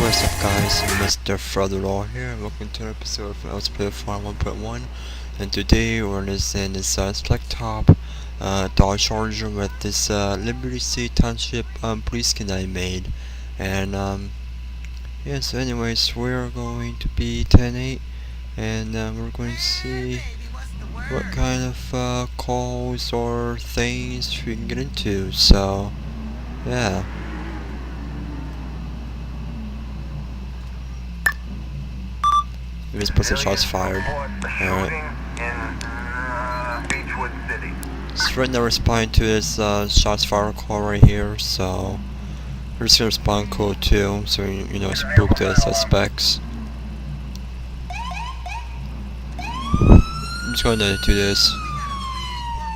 What's up guys, Mr. CommissionerRoh here, and welcome to an episode of LCPDFR 1.1. And today we're using this select top Dodge Charger with this Liberty City Township police skin I made. And yeah, so anyways, we're going to be 10-8, and we're going to see what kind of calls or things we can get into. So yeah. Just put some shots fired. Alright. So right now we're responding to this shots fired call right here, so we're just gonna respond code 2, so you know, spook the suspects. I'm just gonna do this.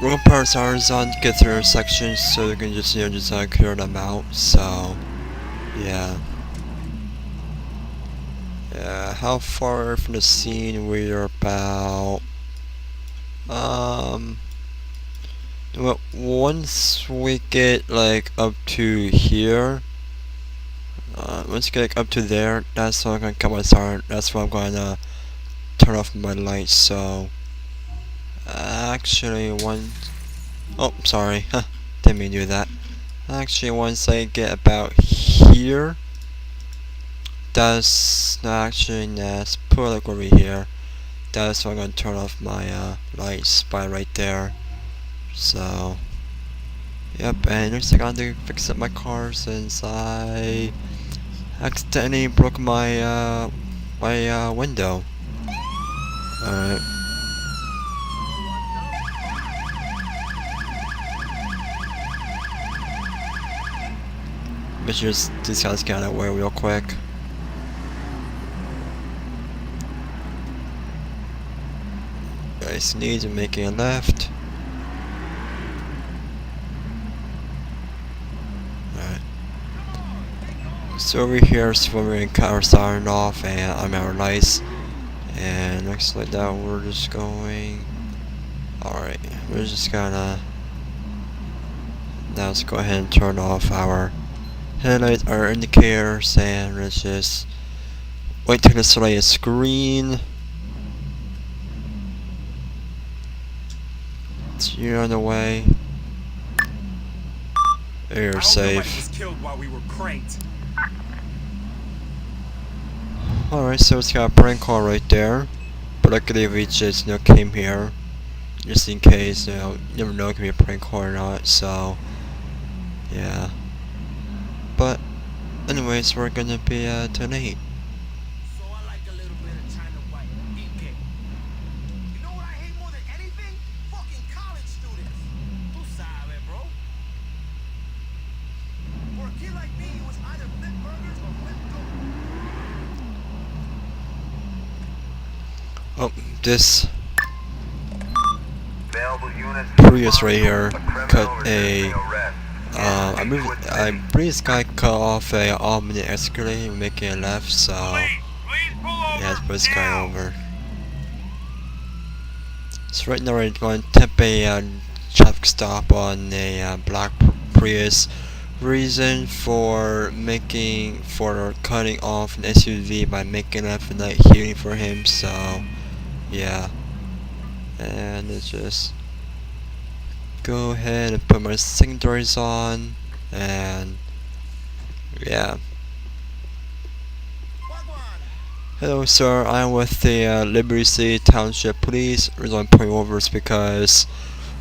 We're gonna put our sirens on to get through our sections so we can just, clear them out, so yeah. How far from the scene? We're about well, once we get like up to here, once we get up to there, that's when I'm gonna cut my siren. That's when I'm gonna turn off my lights. So actually, oh sorry, didn't mean to do that. Actually, once I get about here, that's put like over here. That's why I'm gonna turn off my lights by right there. So yep, and next I gotta fix up my car since I accidentally broke my window. Alright. But just these guys get out of the way real quick. Guys need to make a left. Alright. So over here is when we're gonna cut our siren off and our lights. And next like that we're just going. Alright, we're just gonna now let's go ahead and turn off our headlights, our indicators, and let's just wait till this light is green. You're on the way. You're safe. Alright, so it's got a prank call right there. But luckily we just came here. Just in case, you never know it can be a prank call or not, so yeah. But anyways, we're gonna be 10-8. Oh, this Prius right here cut a I believe this guy cut off a all-minute escalator, making a left, so yeah, let's put this guy over. So right now we're going to tip a traffic stop on a black Prius. Reason for cutting off an SUV by making left and not healing for him, so yeah. And let's just go ahead and put my secondaries on, and yeah. Hello sir, I'm with the Liberty City Township Police. The reason I'm pulling over is because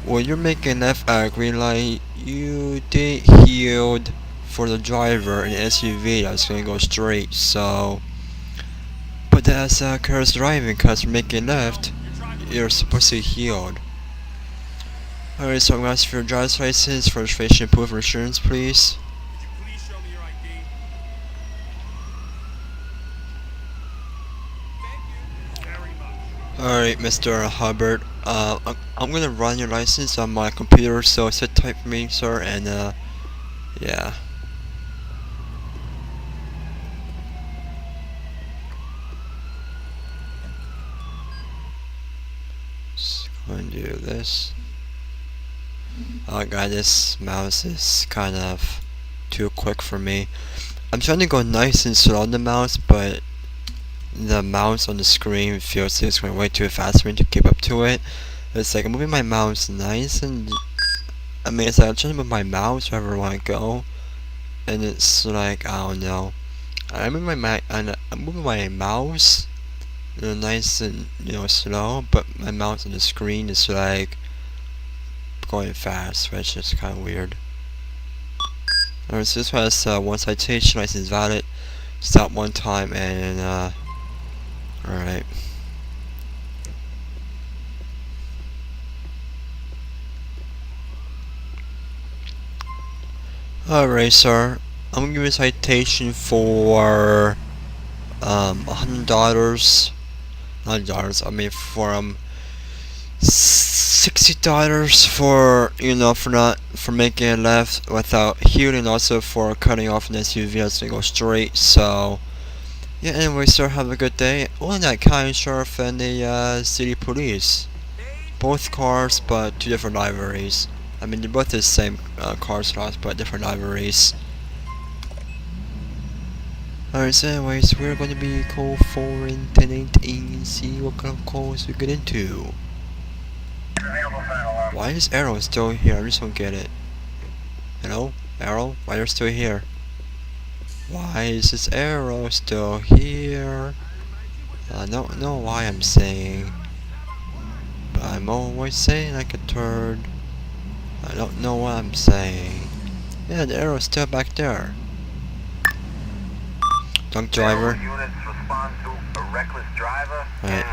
when you're making left at a green light, you didn't yield for the driver in the SUV that's going to go straight, so but that's careless driving, because you're making left, you're supposed to yield. Alright, so I'm going to ask for your driver's license, registration, proof of insurance, please. Please show me your ID. Thank you very much. Alright, Mr. Hubbard, I'm going to run your license on my computer, so sit tight for me, sir, and yeah. Just going to do this. Oh god, this mouse is kind of too quick for me. I'm trying to go nice and slow on the mouse, but the mouse on the screen feels like it's going way too fast for me to keep up to it. It's like I'm moving my mouse nice and I mean, it's like I'm trying to move my mouse wherever I want to go, and it's like I don't know. I'm moving my mouse, nice and slow, but my mouse on the screen is like going fast, which is kind of weird. Alright, so this has one citation, license valid, stop one time, and alright. Alright, sir. I'm gonna give you a citation for $100. Not dollars. I mean for $60 for for making a left without healing, also for cutting off an SUV as they go straight. So yeah. Anyway, sir, have a good day. Only that county sheriff and the city police. Both cars, but two different liveries. I mean, they're both the same car slots, but different liveries. Alright, so anyways, we're going to be call 4 and 1018 and see what kind of calls we get into. Why is Arrow still here? I just don't get it. Hello? Arrow? Why are you still here? Why is this Arrow still here? I don't know why I'm saying, but I'm always saying like a turd. I don't know what I'm saying. Yeah, the Arrow's still back there. Drunk driver. Units respond to a reckless driver. Right.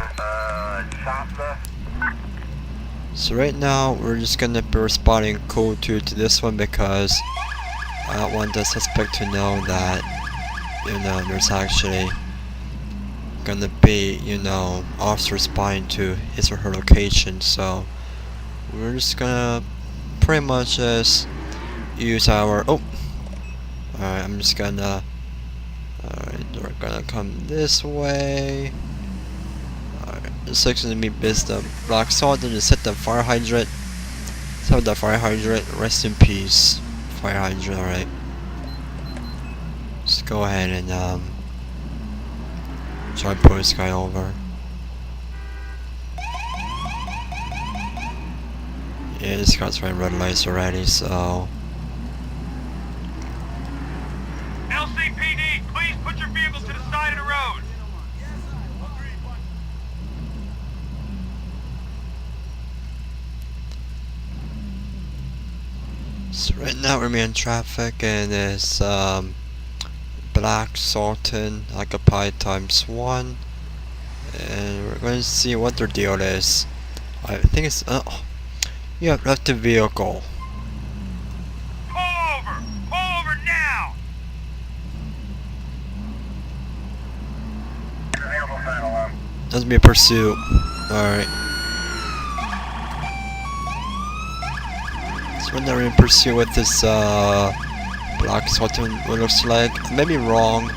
So right now we're just gonna be responding code 2 to this one because I don't want the suspect to know that there's actually gonna be officer responding to his or her location. So we're just gonna pretty much just use our alright, I'm just gonna we're gonna come this way. Alright, this is gonna be based on rock salt and just hit the fire hydrant. Let's have the fire hydrant. Rest in peace, fire hydrant. Alright. Let's go ahead and try to pull this guy over. Yeah, this guy's running red lights already, so LCPD, please put your vehicles to the side of the road. So right now we're in traffic and it's Black Sultan occupied ×1, and we're going to see what their deal is. I think it's you have left the vehicle. Pull over now. Let's be a pursuit. Alright. So we're now in pursuit with this Black Sultan, what it looks like. I may be wrong,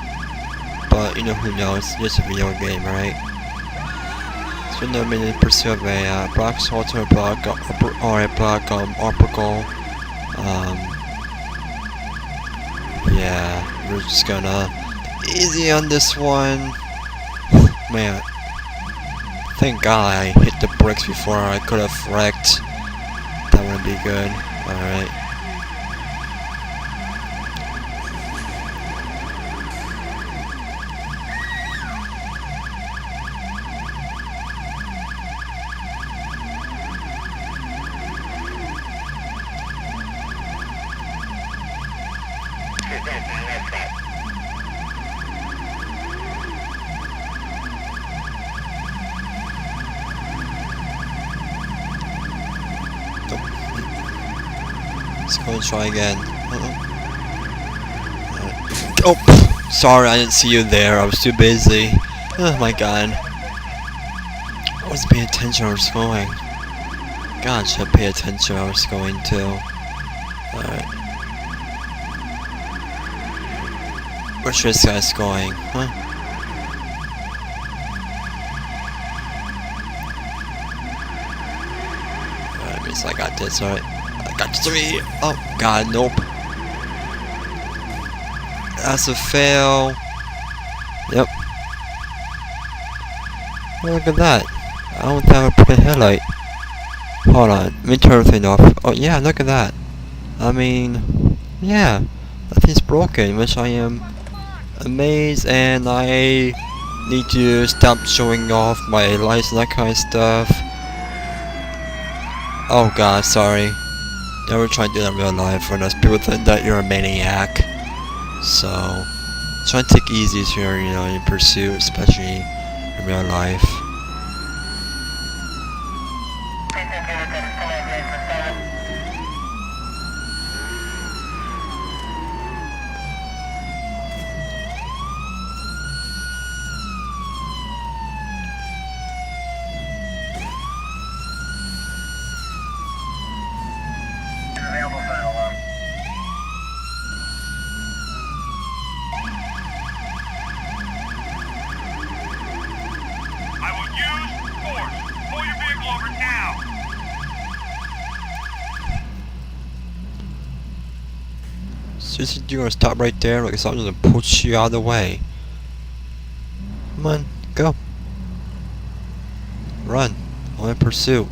but who knows, it's just a video game, right? So we're now in pursuit of a Black Sultan, Black Optical. Yeah, we're just gonna easy on this one. Man, thank God I hit the brakes before I could have wrecked. That wouldn't be good. Alright. Let's go and try again. Oh, sorry, I didn't see you there. I was too busy. Oh my god. I wasn't paying attention where I was going. God, should I pay attention where I was going to? Alright. Where's this guy's going? Huh? Alright, means I got this, alright. I got 3! Oh god, nope. That's a fail. Yep. Oh, look at that. I don't have a pretty headlight. Hold on. Let me turn everything off. Oh, yeah, look at that. I mean, yeah. That thing's broken, which I am amazed, and I need to stop showing off my lights and that kind of stuff. Oh god, sorry. Never try to do that in real life, or else people think that you're a maniac. So, try to take it easy here, you know, in pursuit, especially in real life. I will use force. Pull your vehicle over now. Seriously, you're gonna stop right there like something's gonna push you out of the way. Come on, go. Run. I'm in pursuit.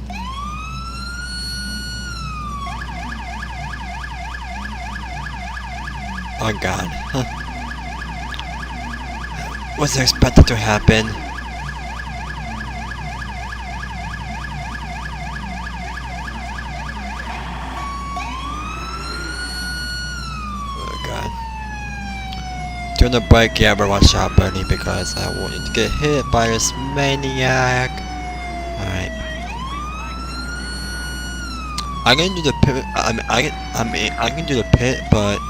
Oh god. Huh. What's expected to happen? Oh god. During the break, yeah, but watch out, buddy, because I want you to get hit by this maniac. Alright. I can do the pit. I can do the pit, but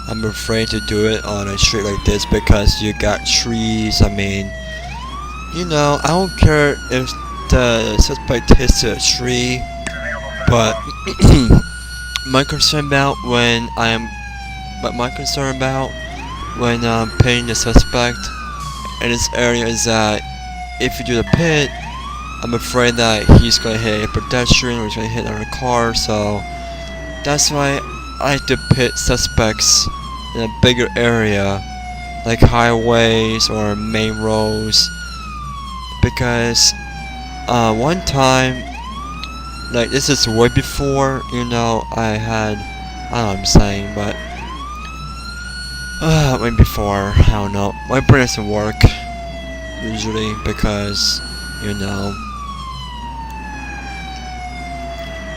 I'm afraid to do it on a street like this because you got trees. I mean, you know, I don't care if the suspect hits a tree, but my concern about when I'm pitting the suspect in this area is that if you do the pit, I'm afraid that he's gonna hit a pedestrian or he's gonna hit another car. So that's why I like to pit suspects in a bigger area, like highways or main roads, because one time, like this is way before, you know, I don't know what I'm saying, but way before, I don't know, my brain doesn't work usually because, you know,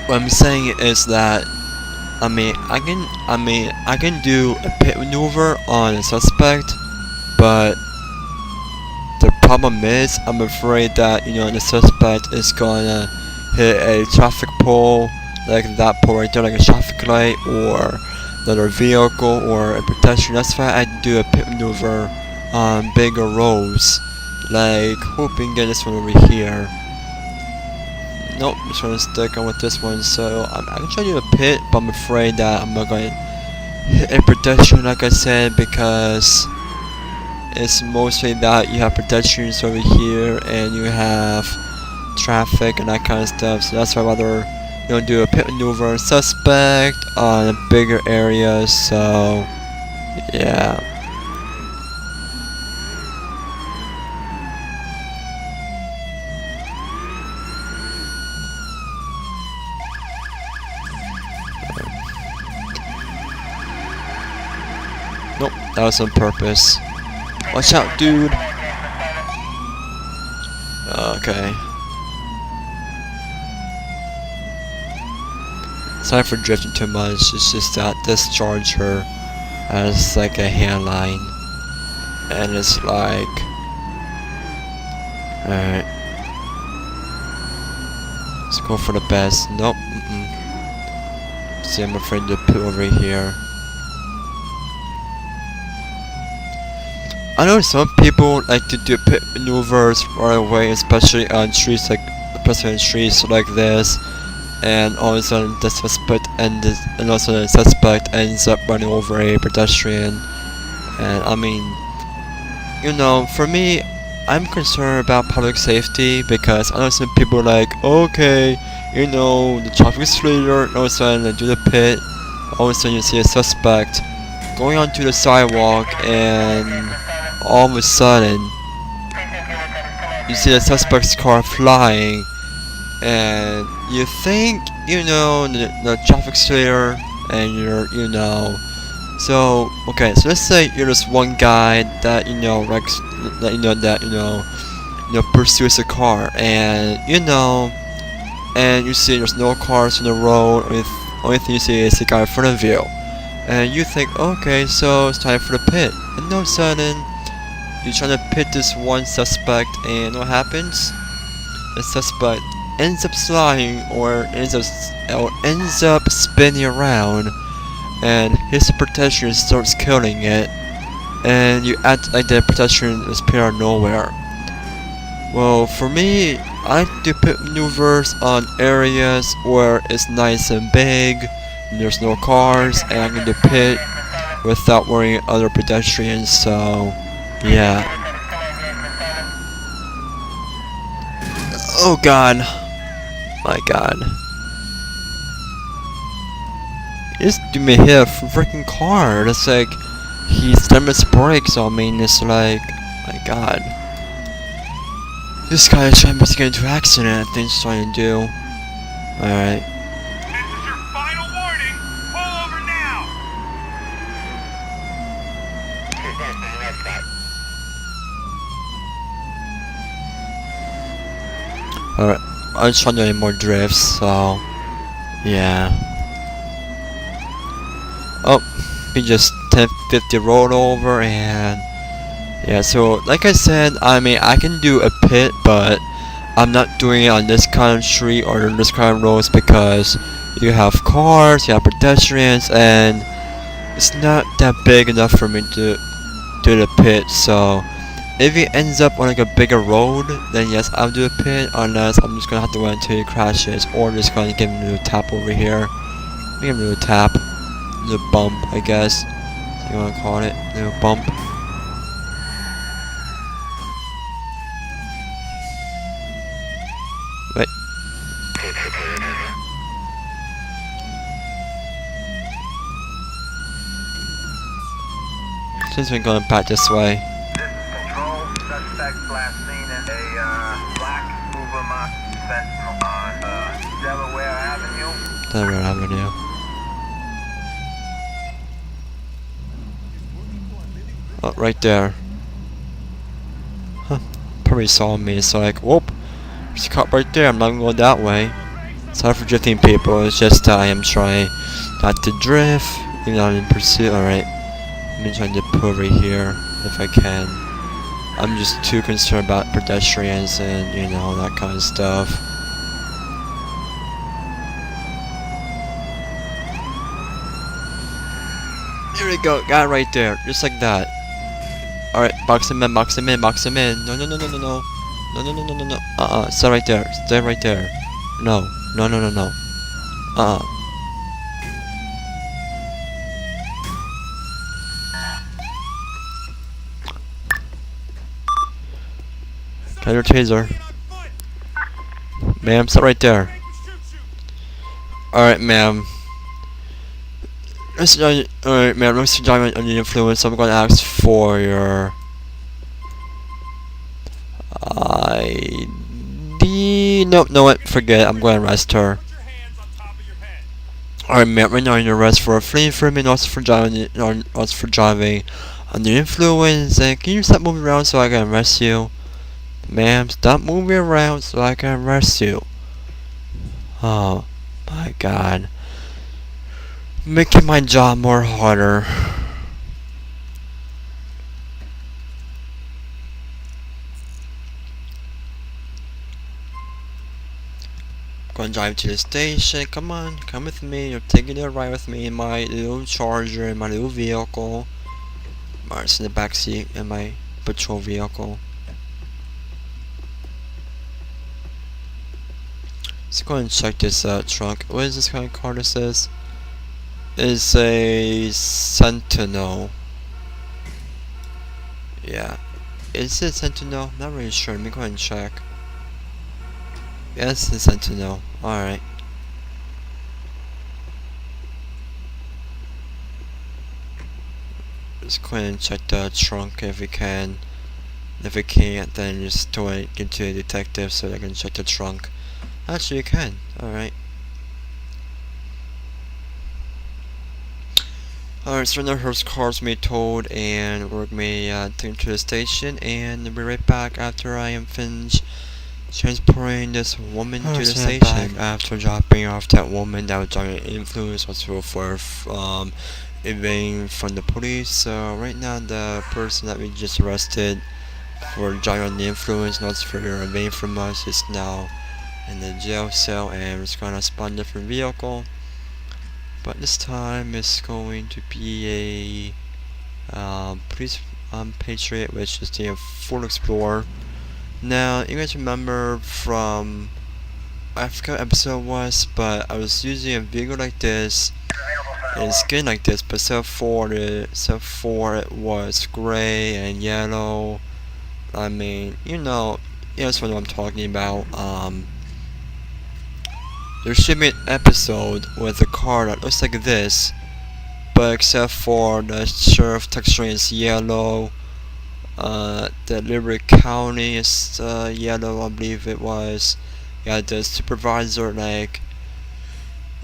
what I'm saying is that I can do a pit maneuver on a suspect, but the problem is I'm afraid that, you know, the suspect is gonna hit a traffic pole, like that pole right there, like a traffic light, or another vehicle, or a pedestrian. That's why I do a pit maneuver on bigger roads, like hoping to get this one over here. Nope, I'm just gonna stick on with this one. So I'm trying to do a pit, but I'm afraid that I'm not going to hit a pedestrian, like I said, because it's mostly that you have pedestrians over here and you have traffic and that kind of stuff. So that's why I'd rather, you know, do a pit maneuver on suspect on a bigger area. So yeah. Nope, that was on purpose. Watch out, dude. Okay. Sorry for drifting too much. It's just that this charger has like a handline, and it's like, alright. Let's go for the best. Nope. See, I'm afraid to put over here. I know some people like to do pit maneuvers right away, especially on streets like this, and all of a sudden the suspect ends up running over a pedestrian. And I mean, you know, for me, I'm concerned about public safety because I know some people are like, okay, you know, the traffic's clear, and all of a sudden they do the pit, all of a sudden you see a suspect going onto the sidewalk, and all of a sudden you see the suspect's car flying, and you think you know the traffic's clear, and so okay, so let's say you're this one guy that pursues a car, and and you see there's no cars on the road. Only thing you see is the guy in front of you, and you think, okay, so it's time for the pit. And all of a sudden, you're trying to pit this one suspect, and what happens? The suspect ends up sliding, or ends up spinning around, and his pedestrian starts killing it, and you act like the pedestrian is appeared out of nowhere. Well, for me, I like to pit maneuvers on areas where it's nice and big, and there's no cars, and I can do pit without worrying other pedestrians, so yeah. Oh god. My god. He just do me hit a freaking car. It's like he slammed his brakes on me, and it's like, my god. This guy is trying to get into an accident, I think he's trying to do. Alright. This is your final warning. Pull over now. Alright. I just trying to do any more drifts, so yeah. Oh, he just 1050 rolled over, and yeah, so like I said, I mean, I can do a pit, but I'm not doing it on this kind of street or this kind of roads, because you have cars, you have pedestrians, and it's not that big enough for me to do the pit. So if it ends up on like a bigger road, then yes, I'll do a pit, unless I'm just gonna have to wait until it crashes, or just gonna give him a little tap over here. Give him a little tap, a little bump, I guess, so you wanna call it, a little bump. Wait. Since we're going back this way. This is control. Suspect last seen in a black Uber Sentinel on Delaware Avenue. Delaware Avenue. Oh, right there. Huh. Probably saw me, so like, whoop. There's a cop right there, I'm not gonna go that way. Sorry for drifting, people, it's just I am trying not to drift, even though I'm in pursuit. Alright. I'm trying to pull over here, if I can. I'm just too concerned about pedestrians and, that kind of stuff. Here we go, got it right there, just like that. Alright, box him in, box him in, box him in. No, no, no, no, no, no. No, no, no, no, no, no. Stay right there. Stay right there. No. No, no, no, no. Got your taser. Ma'am, stay right there. Alright, ma'am. Alright, ma'am, Mr. Diamond under the influence, I'm gonna ask for your ID. Nope, no, what? Forget it. I'm going to arrest her. Alright, ma'am, right now you're under arrest for fleeing from me and also for driving under influence. And can you stop moving around so I can arrest you? Ma'am, stop moving around so I can arrest you. Oh my god. Making my job more harder. Gonna drive to the station. Come on, come with me. You're taking a ride with me in my little Charger, in my little vehicle. Mark's in the back seat in my patrol vehicle. Let's go and check this trunk. What is this kind of car this is? It's a Sentinel. Yeah. Is it Sentinel? Not really sure. Let me go ahead and check. Yes, it's a Sentinel. Alright. Just go ahead and check the trunk if you can. If you can't, then just go ahead and get to a detective so they can check the trunk. Actually, you can. Alright. Alright, so now her car's may towed and we're may take to the station, and I'll be right back after I am finished transporting this woman to the station. Back after dropping off that woman that was under influence was for evading from the police. So right now the person that we just arrested for driving under the influence, not for evading from us, is now in the jail cell, and we're gonna spawn a different vehicle. But this time it's going to be a police Patriot, which is the Ford Explorer. Now, you guys remember from, I forgot what episode it was, but I was using a vehicle like this and skin like this, but except for it was gray and yellow. I mean, you know what I'm talking about. There should be an episode with a car that looks like this, but except for the sheriff texture is yellow. The Liberty County is yellow, I believe it was. Yeah, the supervisor, like,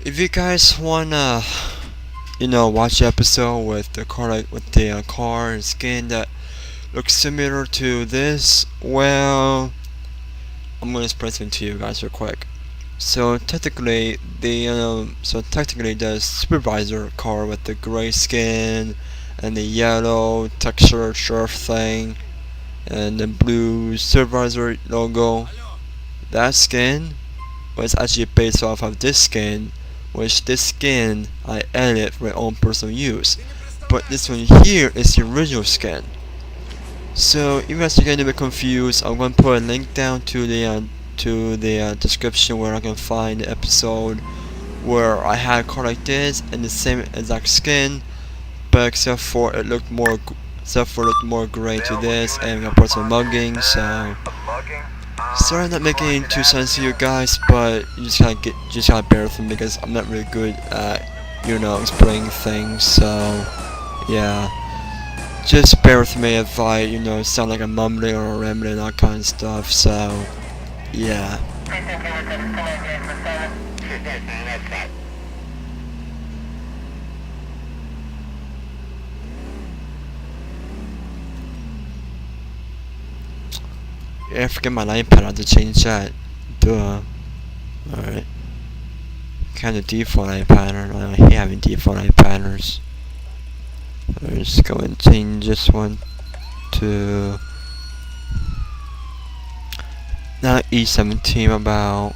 if you guys wanna, watch the episode with the car, car and skin that looks similar to this, well, I'm gonna explain something to you guys real quick. So technically, the supervisor car with the gray skin and the yellow texture sheriff thing and the blue supervisor logo, that skin was actually based off of this skin, which this skin I edited for my own personal use. But this one here is the original skin. So if you guys are getting a bit confused, I'm going to put a link down to the description where I can find the episode where I had a car like this and the same exact skin, but except for it looked more gray to this, and I put some mugging. So sorry I'm not making any too sense to you guys, but you just gotta bear with me because I'm not really good at explaining things. So yeah, just bear with me if I sound like I'm mumbling or rambling and that kind of stuff. So yeah. I forget my line pattern to change that. Duh. Alright. Kind of default line pattern. I hate having default line patterns. I'm just going to change this one to not E17 about.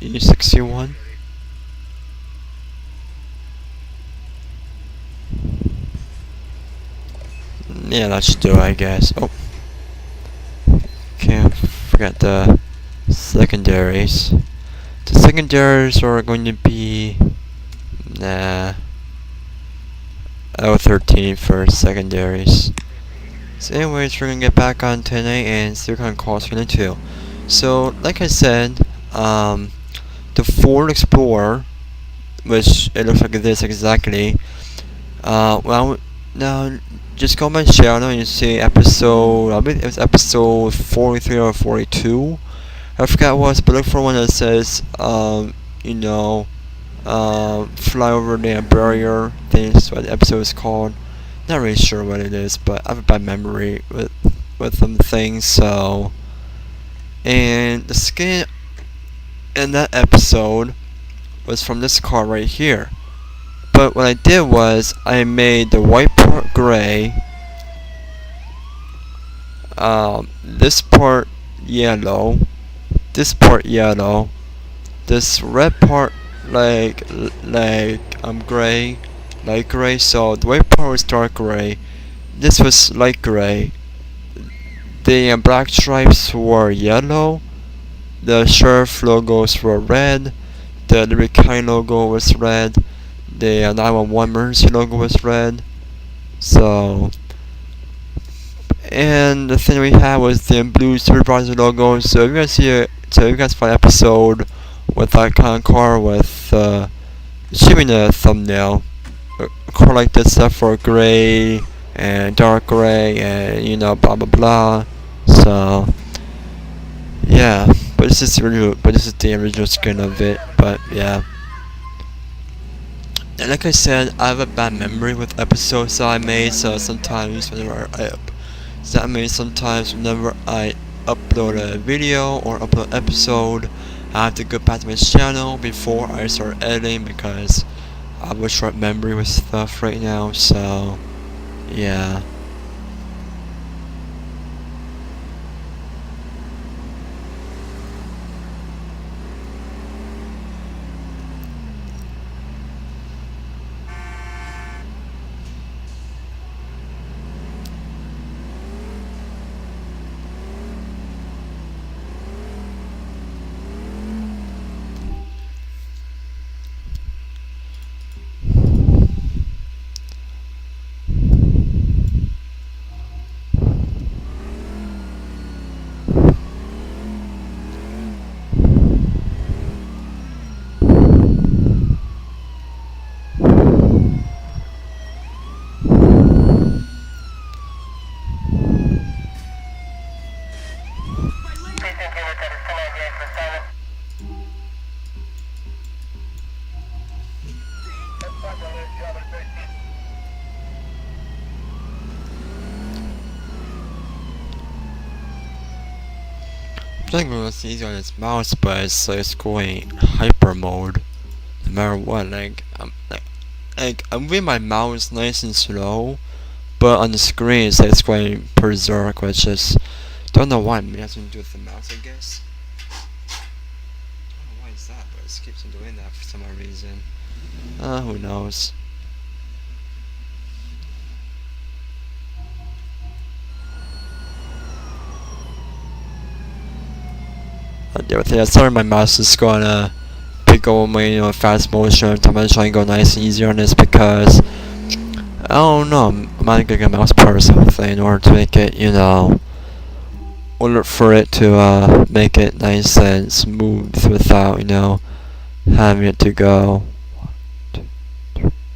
E61. Yeah, that should do it, I guess. Oh, can't forget the secondaries. The secondaries are going to be L13 for secondaries. So anyways, we're gonna get back on tonight and see what kind of calls we're gonna do. So like I said, the Ford Explorer, which it looks like this exactly. Well, now just go on my channel and you see episode, I believe it was episode 43 or 42. I forgot what it was, but look for one that says, fly over the barrier thing. That's what the episode is called. Not really sure what it is, but I have a bad memory with some things. So, and the skin in that episode was from this car right here. But what I did was I made the white part gray, this part yellow, this part yellow, this red part like gray, light gray. So the white part was dark gray. This was light gray. The black stripes were yellow. The sheriff logos were red. The Liberty County logo was red. The 911 emergency logo was red. So, and the thing we had was the blue supervisor logo. So if you guys see it, so if you guys find an episode with that kind of car with achieving the thumbnail, a car like this stuff for gray and dark gray and blah blah blah. So yeah, but this is the original skin of it. But yeah. And like I said, I have a bad memory with episodes that I made, so sometimes whenever I upload a video or upload an episode, I have to go back to my channel before I start editing because I have a short memory with stuff right now, so yeah. I'm trying to go easy on this mouse, but it's going hyper mode no matter what. I'm moving my mouse nice and slow, but on the screen it's going berserk, which is don't know why. Maybe it has to do with the mouse, I guess. I don't know why it's that, but it keeps on doing that for some odd reason. Who knows? Sorry, my mouse is gonna pick over my fast motion. I'm gonna try and go nice and easy on this because I don't know. I'm not gonna get a mouse part or something in order to make it, order for it to make it nice and smooth without having it to go.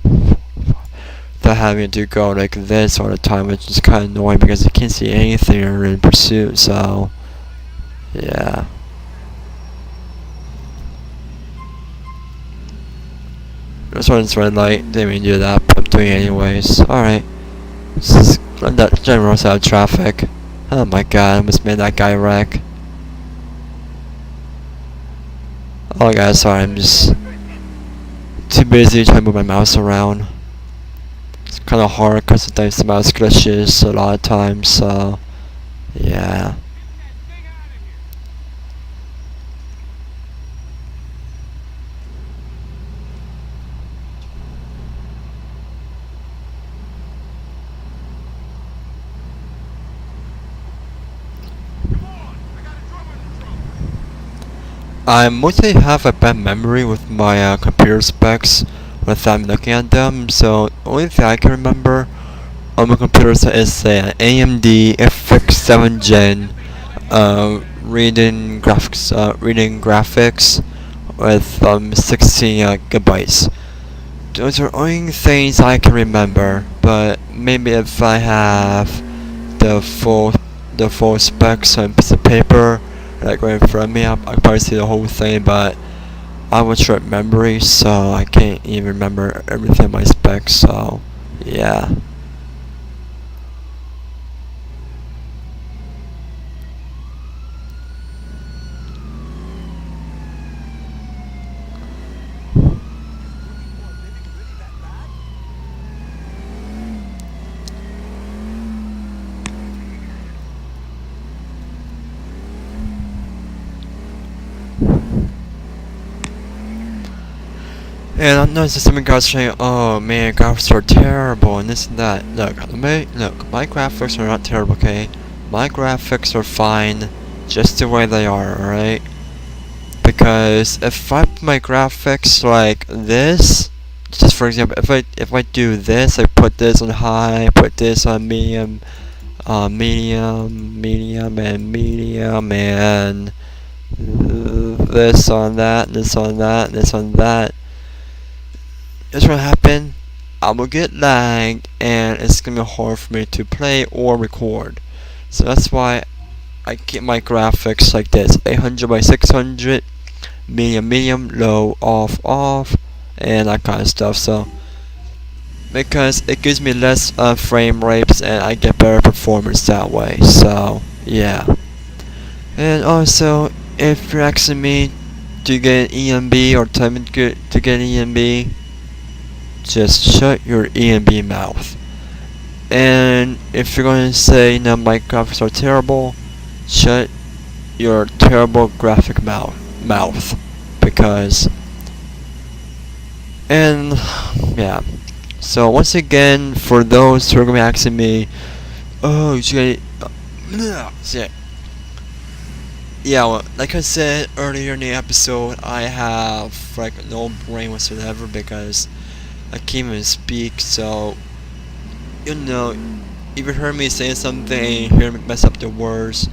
Without having it to go like this all the time, which is kind of annoying because you can't see anything in pursuit. So yeah. This one's red light, didn't even do that, but I'm doing it anyways. Alright. This is that general out of traffic. Oh my god, I almost made that guy wreck. Oh guys, sorry, I'm just too busy trying to move my mouse around. It's kinda hard because sometimes the mouse glitches a lot of times, so yeah. I mostly have a bad memory with my computer specs without looking at them, so the only thing I can remember on my computer is an AMD FX 7 Gen reading graphics with 16 gigabytes. Those are only things I can remember, but maybe if I have the full specs on a piece of paper right in front of me, I can probably see the whole thing, but I have a short memory, so I can't even remember everything on my specs, so yeah. And I know some guys saying, "Oh man, graphics are terrible and this and that." Look, my graphics are not terrible, okay? My graphics are fine, just the way they are, alright? Because if I put my graphics like this, just for example, if I do this, I put this on high, put this on medium, medium, and this on that, this on that, this on that. This will happen. I will get lagged, and it's gonna be hard for me to play or record. So that's why I keep my graphics like this: 800 by 600, medium, low, off, and that kind of stuff. So because it gives me less frame rates, and I get better performance that way. So yeah. And also, if you're asking me to get an EMB or tell me to get an EMB, just shut your EMB mouth. And if you're going to say, no, my graphics are terrible, shut your terrible graphic mouth. Because, and yeah. So once again, for those who are going to be asking me, oh, you should get, yeah, well, like I said earlier in the episode, I have like no brain whatsoever because I can't even speak. So, you know, if you heard me saying something and you hear me mess up the words,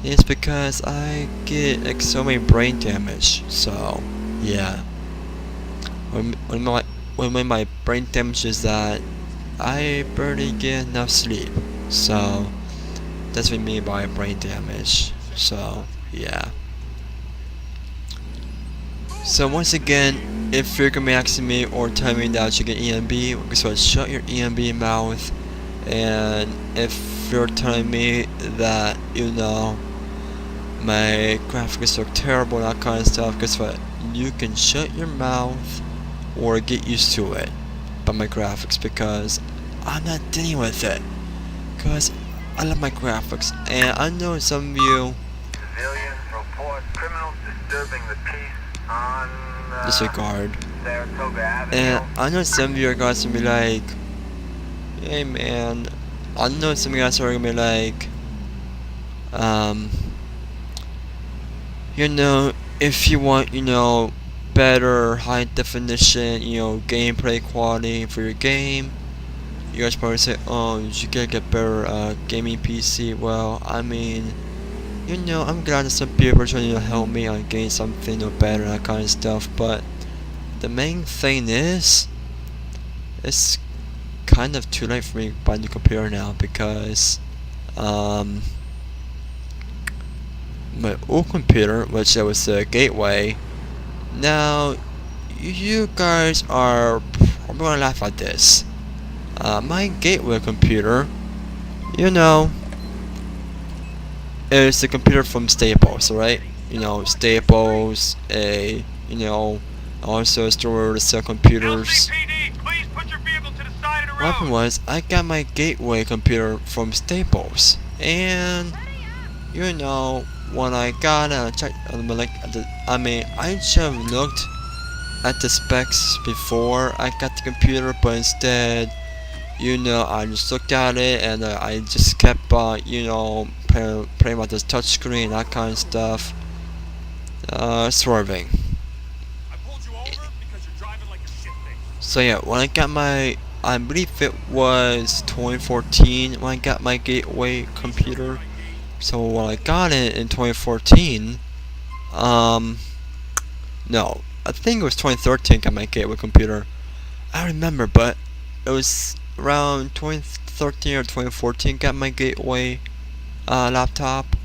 it's because I get like so many brain damage. So, yeah. When my brain damage is that I barely get enough sleep. So, that's what I mean by brain damage. So, yeah. So once again, if you're gonna be asking me or telling me that I should get EMB, so shut your EMB mouth. And if you're telling me that, you know, my graphics are terrible, that kind of stuff, guess what? You can shut your mouth or get used to it by my graphics, because I'm not dealing with it. Because I love my graphics, and I know some of you Civilians report criminals disturbing the peace on disregard. Saratoga Avenue. And I know some of you guys gonna be like, hey man, I know some of you guys are gonna be like, you know, if you want, you know, better high definition, you know, gameplay quality for your game, you guys probably say, oh, you should get better gaming PC. Well, I mean, you know, I'm glad that some people are trying to help me on getting something better, that kind of stuff, but the main thing is, it's kind of too late for me to buy a new computer now, because my old computer, which was a Gateway, now you guys are probably gonna laugh at this. My Gateway computer, you know, is a computer from Staples, right? You know, Staples, you know, also a store to sell computers. LCPD, please put your vehicle to the side of the What happened road. was, I got my Gateway computer from Staples, and you know, when I got checked, like, I should have looked at the specs before I got the computer, but instead, you know, I just looked at it and I just kept, you know, playing with this touchscreen, that kind of stuff, swerving. I pulled you over because you're driving like a shit thing. So yeah, when I got my, I believe it was 2014 when I got my Gateway computer. So when I got it in 2014, no, I think it was 2013 I got my Gateway computer. I don't remember, but it was around 2013 or 2014 got my Gateway laptop.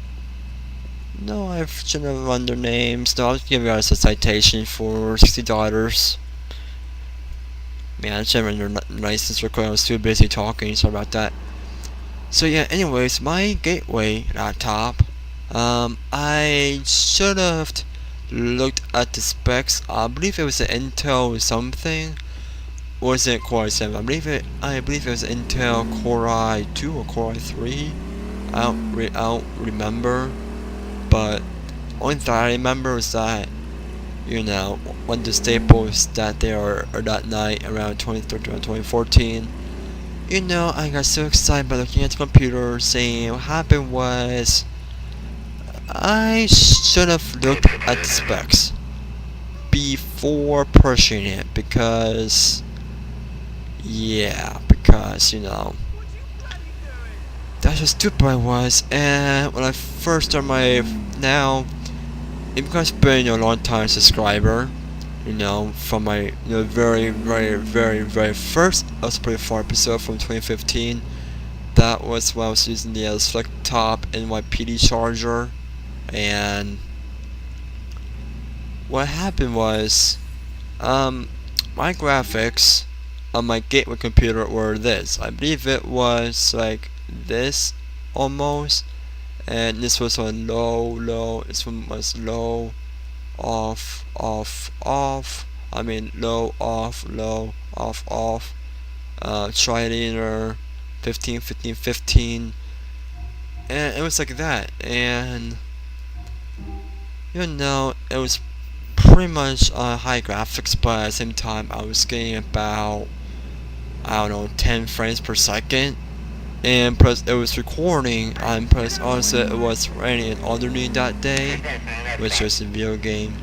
No, I shouldn't have run their names. No, I'll give you guys a citation for $60. Man, I should have run their license real quick. I was too busy talking. Sorry about that. So yeah, anyways, my Gateway laptop, I should have looked at the specs. I believe it was an Intel something. Or was it Core i7? I believe it was Intel Core i2 or Core i3. I don't remember. But only thing I remember was that you know, one of the staples that day or that night around 2013 or 2014. You know, I got so excited by looking at the computer, saying what happened was I should have looked at the specs before pushing it because, yeah, because, you know, that's how stupid I was. And when I first started my, now, because being a long time subscriber, you know, from my, you know, very first LCPDFR episode from 2015, that was when I was using the Select Top NYPD charger. And what happened was, my graphics on my gateway computer were this. I believe it was like this almost, and this was on low. This one was low, off. I mean low, off, off. Triangular, 15, 15, 15, and it was like that. And you know, it was pretty much high graphics, but at the same time I was getting about, I don't know, 10 frames per second. And plus it was recording, and plus also it was raining in Underneath that day, which was a video game.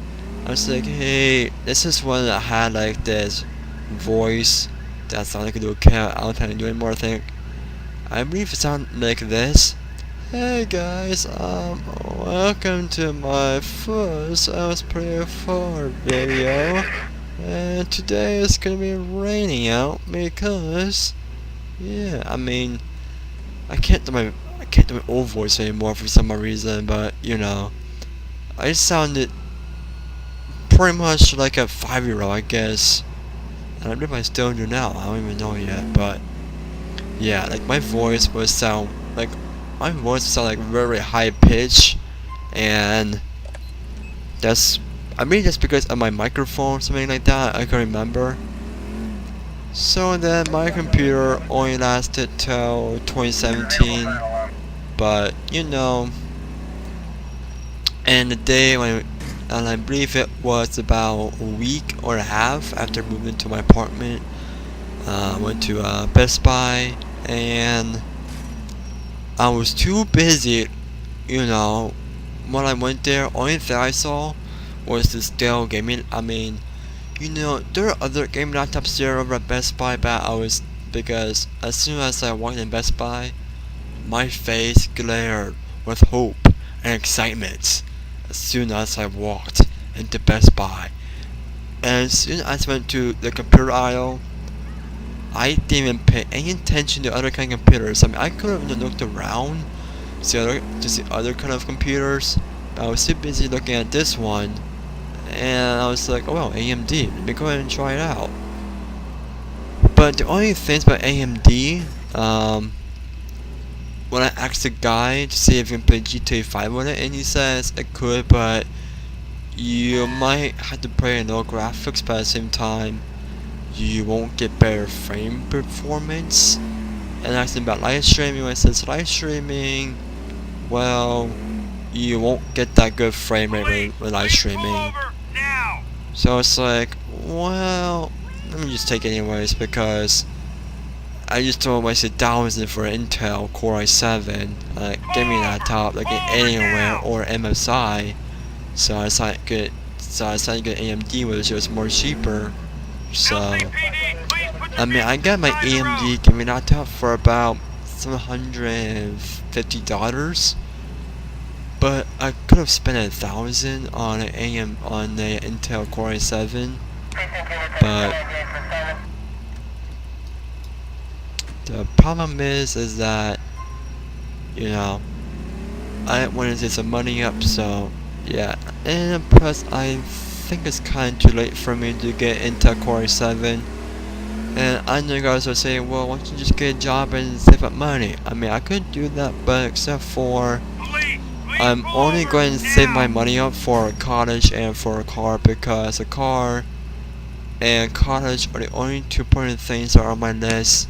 I was like, hey, this is one that had like this voice that sounded like a little cat. I don't think I do anymore. I believe it sounded like this. Hey guys, welcome to my first LCPDFR video, and today it's gonna be raining out because, yeah, I mean, I can't do my old voice anymore for some reason, but you know, I sounded pretty much like a 5-year-old, I guess, and I believe I still do now. I don't even know yet, but yeah, like my voice would sound like. My voice sound like very high pitch, and that's, I mean, just because of my microphone or something like that. I can remember. So then my computer only lasted till 2017, but you know, and the day when, and I believe it was about a week or a half after moving to my apartment, I went to Best Buy, and I was too busy, you know. When I went there, only thing I saw was this Dell gaming. I mean, you know, there are other gaming laptops there over at Best Buy, but because as soon as I walked in Best Buy, my face glared with hope and excitement as soon as I walked into Best Buy. And as soon as I went to the computer aisle, I didn't even pay any attention to other kind of computers. I mean, I could have looked around to see other kind of computers, but I was too busy looking at this one, and I was like, oh well, AMD, let me go ahead and try it out. But the only things about AMD, when I asked the guy to see if you can play GTA 5 with it, and he says it could, but you might have to play in low graphics, but at the same time you won't get better frame performance. And asking about live streaming, when it says live streaming, well, you won't get that good frame rate with live streaming. So it's like, well, let me just take it anyways, because I just don't waste $1,000 for an Intel Core i7. Give me that top like Anywhere or MSI. So I decided to get AMD, which was more cheaper. So I mean, I got my AMD gaming laptop for about $750, but I could have spent $1,000 on on the Intel Core i7. But the problem is that, you know, I wanted to get some money up, so yeah. And plus, I think it's kind of too late for me to get Intel Core i7. And I know you guys are saying, well, why don't you just get a job and save up money? I mean, I could do that, but except for I'm only going to save my money up for college and for a car, because a car and college are the only two important things that are on my list.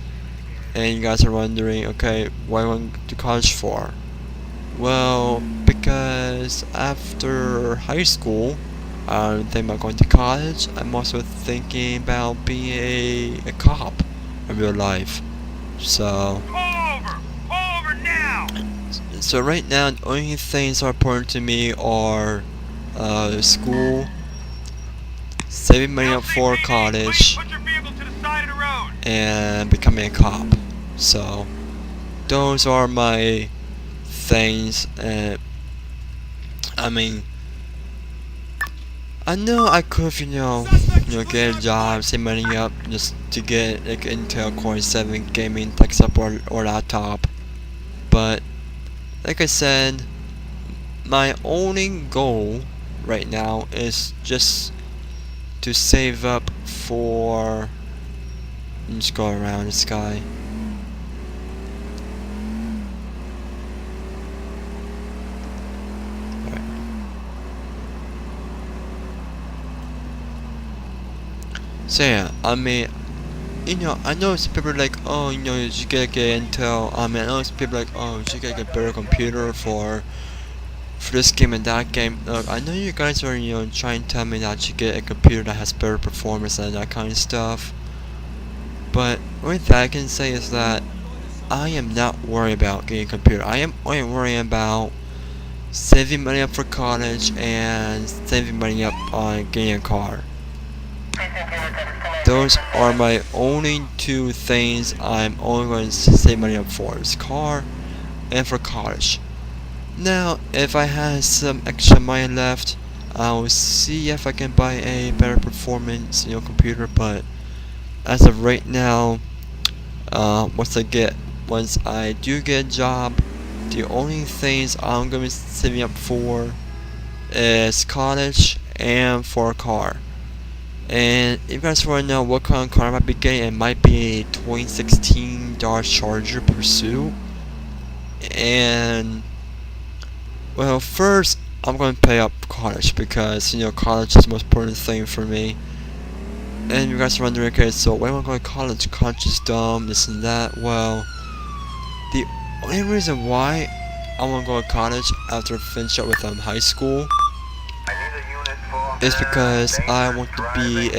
And you guys are wondering, okay, what am I going to college for? Well, because after high school, I'm thinking about going to college. I'm also thinking about being a cop in real life. So Pull over now! right now, the only things that are important to me are school, saving money up for LCPD, college, please put your vehicle to the side of the road. and becoming a cop. So those are my things. And I mean, I know I could, get a job, save money up just to get like Intel Core 7 gaming desktop or laptop. But like I said, my only goal right now is just to save up for. Just go around this guy. So yeah, I mean, I know some people are like, oh, you should get Intel. I mean, I know some people are like, oh, you should get a better computer for this game and that game. Look, I know you guys are, trying to tell me that you get a computer that has better performance and that kind of stuff. But what I can say is that I am not worried about getting a computer. I am only worrying about saving money up for college and saving money up on getting a car. Those are my only two things I'm only going to save money up for. Is car and for college. Now, if I had some extra money left, I will see if I can buy a better performance, computer. But as of right now, once I do get a job, the only things I'm going to be saving up for is college and for a car. And if you guys want to know what kind of car I might be getting, it might be a 2016 Dodge Charger Pursuit. And well, first I'm going to pay up college because college is the most important thing for me. And you guys are wondering, okay, so why am I going to college? College is dumb, this and that. Well, the only reason why I want to go to college after I finish up with high school is because I want to be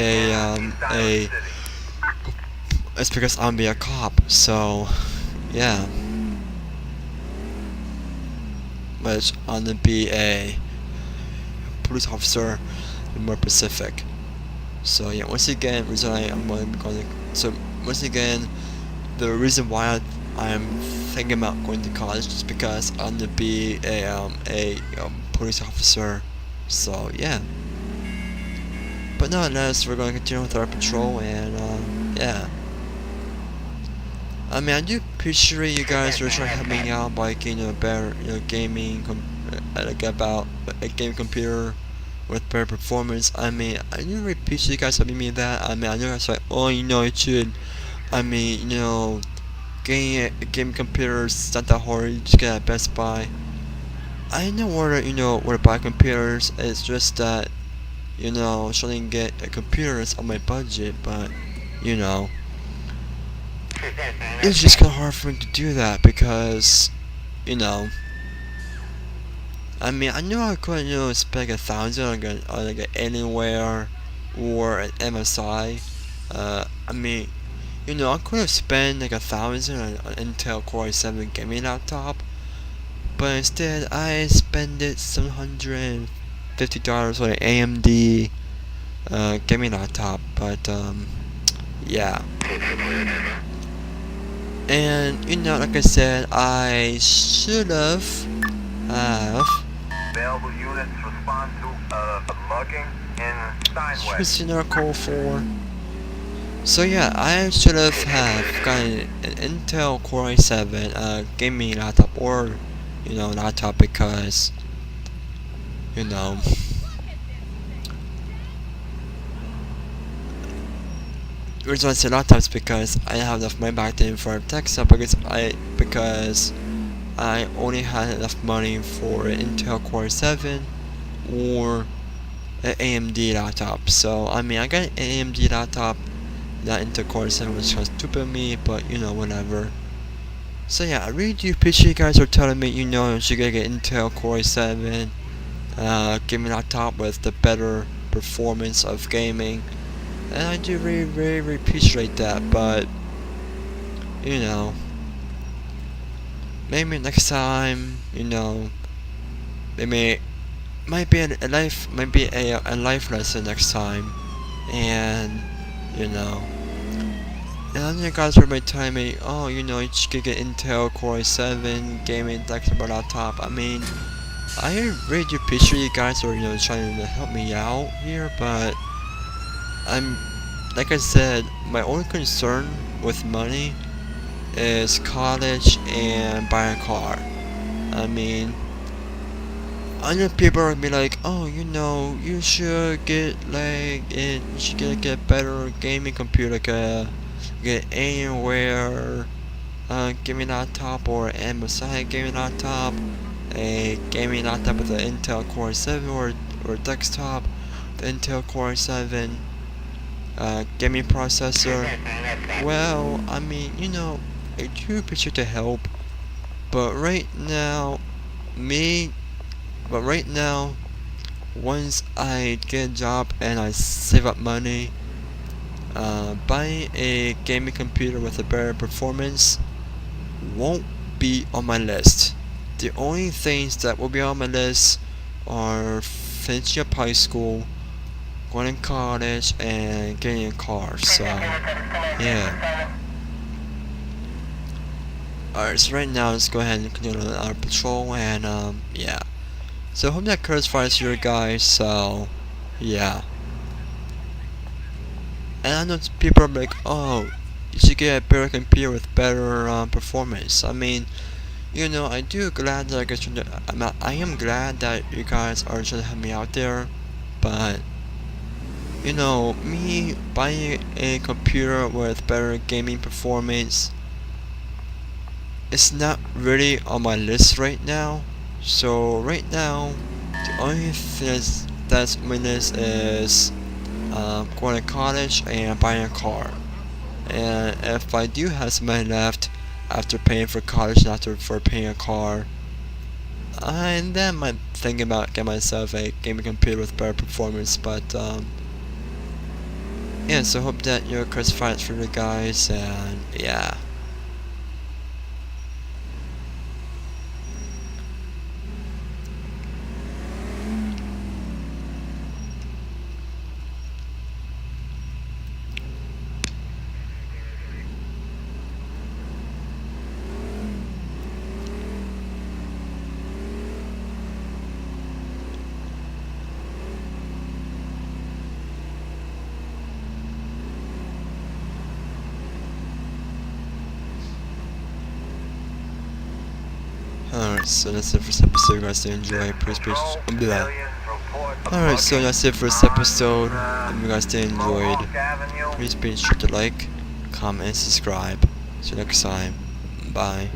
it's because I'm be a cop. So yeah, but I'm gonna be a police officer in more Pacific. So yeah, once again, the reason why I'm thinking about going to college is because I'm gonna be a police officer. So yeah. But nonetheless, we're going to continue with our patrol, and yeah. I mean, I do appreciate you guys are trying to help me out by getting a better, gaming, about a game computer with better performance. I mean, I do really appreciate you guys helping me with that. I mean, I know it's like, oh, it should. I mean, getting a game computer is not that hard. You just get it at Best Buy. I know where to buy computers. It's just that. Trying to get a computer is on my budget, but it's just kind of hard for me to do that because I mean, I know I could spend like 1,000 on like an Anywhere or an MSI. I mean, I could have spent like 1,000 on an Intel Core i7 gaming laptop, but instead I spent it $750 on an AMD gaming laptop. But yeah. And like I said, I should have Available units respond to mugging in Steinway. our call for. So yeah, I should have gotten an Intel Core i7 gaming laptop or laptop because the reason I say laptops because I didn't have enough money back then for a desktop because I only had enough money for an Intel Core 7 or an AMD laptop. So I mean, I got an AMD laptop, not Intel Core 7, which was stupid of me, but whatever. So yeah, I really do appreciate you guys for telling me you should get an Intel Core 7 gaming laptop with the better performance of gaming, and I do really, really, really appreciate that. But you know, maybe next time, you know, maybe might be a life, might be a life lesson next time, and you know. And then you guys were telling me, oh, you know, you should get Intel Core i7 gaming flexible laptop. I mean, I really do appreciate you guys are, you know, trying to help me out here, but I'm, like I said, my only concern with money is college and buying a car. I mean, I know people are gonna be like, oh, you know, you should get you should get a better gaming computer, like get Alienware gaming laptop or MSI gaming laptop, a gaming laptop with an Intel Core i7 or desktop, the Intel Core i7 gaming processor. Well, I mean, you know, I do appreciate the help, but right now, once I get a job and I save up money, buying a gaming computer with a better performance won't be on my list. The only things that will be on my list are finishing up high school, going to college, and getting a car. So, yeah. Alright, so right now let's go ahead and continue on our patrol, and yeah. So hope that clarifies here, guys. So, yeah. And I know people are like, oh, you should get a better computer with better performance. I mean, you know, I am glad that you guys are trying to help me out there, but you know, me buying a computer with better gaming performance, it's not really on my list right now. So right now, the only thing that's on my list is going to college and buying a car. And if I do have some money left after paying for college and after for paying a car, and then I might think about getting myself a gaming computer with better performance. But yeah, so hope that you're clarified for you guys, and yeah. Alright, so that's it for this episode. You guys did enjoy. Please, Alright, so that's it for this episode. If you guys did enjoyed, please be sure to like, comment, and subscribe. See you next time. Bye.